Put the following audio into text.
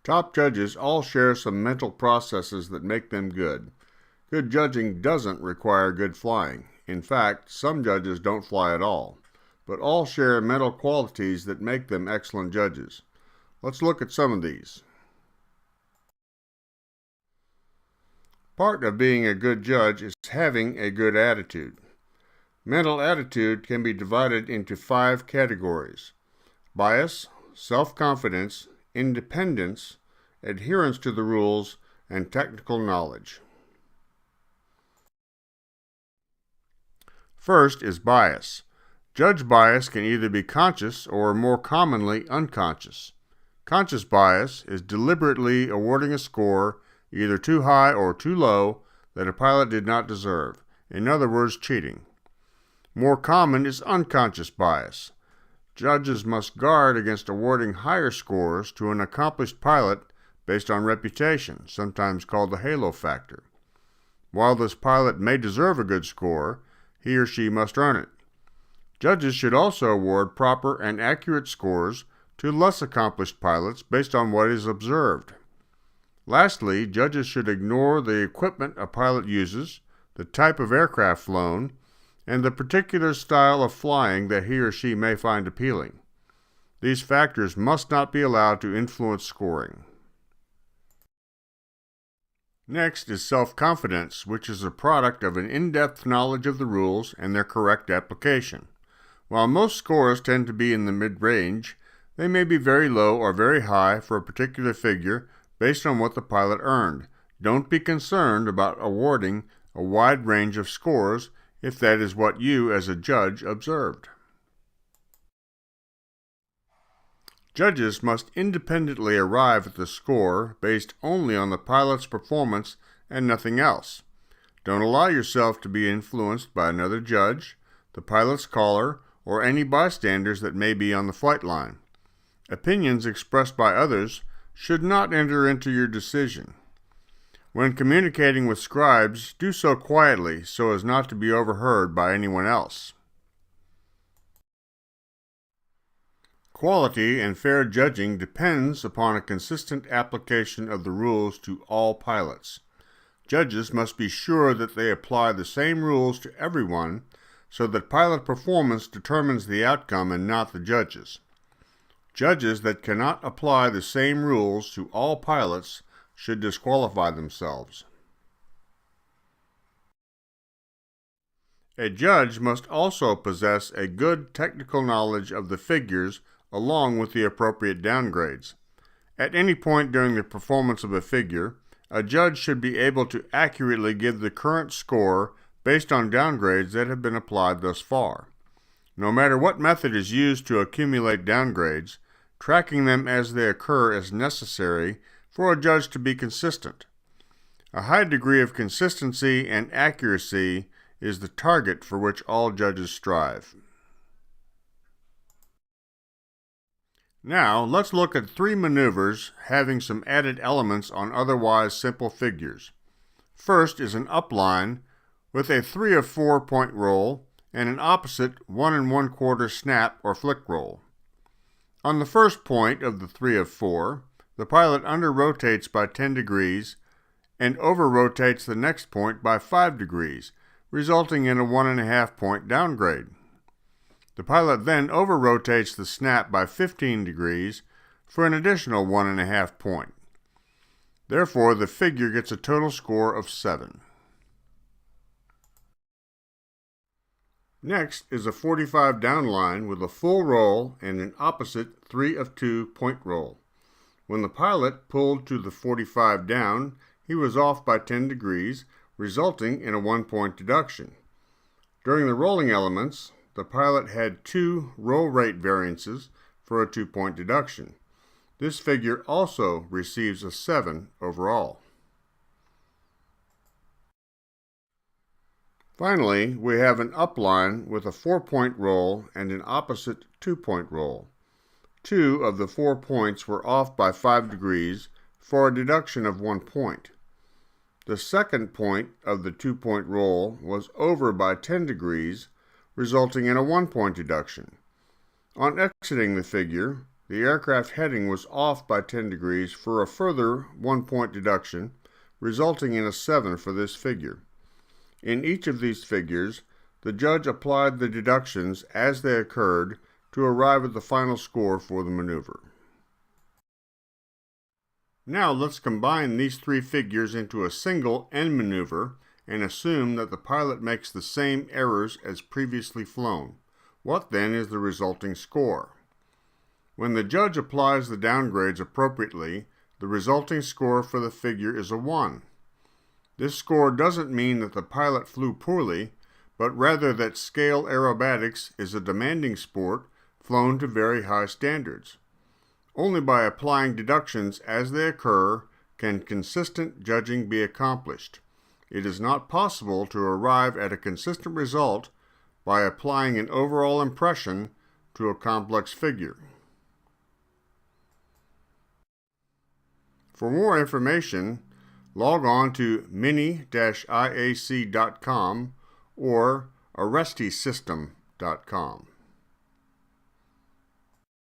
Top judges all share some mental processes that make them good. Good judging doesn't require good flying. In fact, some judges don't fly at all, but all share mental qualities that make them excellent judges. Let's look at some of these. Part of being a good judge is having a good attitude. Mental attitude can be divided into 5 categories: bias, self-confidence, independence, adherence to the rules, and technical knowledge. First is bias. Judge bias can either be conscious or, more commonly, unconscious. Conscious bias is deliberately awarding a score either too high or too low that a pilot did not deserve. In other words, cheating. More common is unconscious bias. Judges must guard against awarding higher scores to an accomplished pilot based on reputation, sometimes called the halo factor. While this pilot may deserve a good score, he or she must earn it. Judges should also award proper and accurate scores to less accomplished pilots based on what is observed. Lastly, judges should ignore the equipment a pilot uses, the type of aircraft flown, and the particular style of flying that he or she may find appealing. These factors must not be allowed to influence scoring. Next is self-confidence, which is a product of an in-depth knowledge of the rules and their correct application. While most scores tend to be in the mid-range, they may be very low or very high for a particular figure based on what the pilot earned. Don't be concerned about awarding a wide range of scores if that is what you as a judge observed. Judges must independently arrive at the score based only on the pilot's performance and nothing else. Don't allow yourself to be influenced by another judge, the pilot's caller, or any bystanders that may be on the flight line. Opinions expressed by others should not enter into your decision. When communicating with scribes, do so quietly so as not to be overheard by anyone else. Quality and fair judging depends upon a consistent application of the rules to all pilots. Judges must be sure that they apply the same rules to everyone so that pilot performance determines the outcome and not the judges. Judges that cannot apply the same rules to all pilots should disqualify themselves. A judge must also possess a good technical knowledge of the figures along with the appropriate downgrades. At any point during the performance of a figure, a judge should be able to accurately give the current score based on downgrades that have been applied thus far. No matter what method is used to accumulate downgrades, tracking them as they occur is necessary for a judge to be consistent. A high degree of consistency and accuracy is the target for which all judges strive. Now, let's look at 3 maneuvers having some added elements on otherwise simple figures. First is an upline with a 3 of 4 point roll and an opposite 1 1/4 snap or flick roll. On the first point of the 3 of 4, the pilot under-rotates by 10 degrees and over-rotates the next point by 5 degrees, resulting in a 1.5 point downgrade. The pilot then over-rotates the snap by 15 degrees for an additional 1.5 point. Therefore, the figure gets a total score of 7. Next is a 45 down line with a full roll and an opposite 3 of 2 point roll. When the pilot pulled to the 45 down, he was off by 10 degrees, resulting in a 1 point deduction. During the rolling elements, the pilot had 2 roll rate variances for a 2 point deduction. This figure also receives a 7 overall. Finally, we have an upline with a 4 point roll and an opposite 2 point roll. 2 of the 4 points were off by 5 degrees for a deduction of 1 point. The second point of the 2 point roll was over by 10 degrees, resulting in a 1 point deduction. On exiting the figure, the aircraft heading was off by 10 degrees for a further 1-point deduction, resulting in a 7 for this figure. In each of these figures, the judge applied the deductions as they occurred to arrive at the final score for the maneuver. Now let's combine these three figures into a single end maneuver and assume that the pilot makes the same errors as previously flown. What then is the resulting score? When the judge applies the downgrades appropriately, the resulting score for the figure is a 1. This score doesn't mean that the pilot flew poorly, but rather that scale aerobatics is a demanding sport flown to very high standards. Only by applying deductions as they occur can consistent judging be accomplished. It is not possible to arrive at a consistent result by applying an overall impression to a complex figure. For more information, log on to mini-iac.com or arrestisystem.com.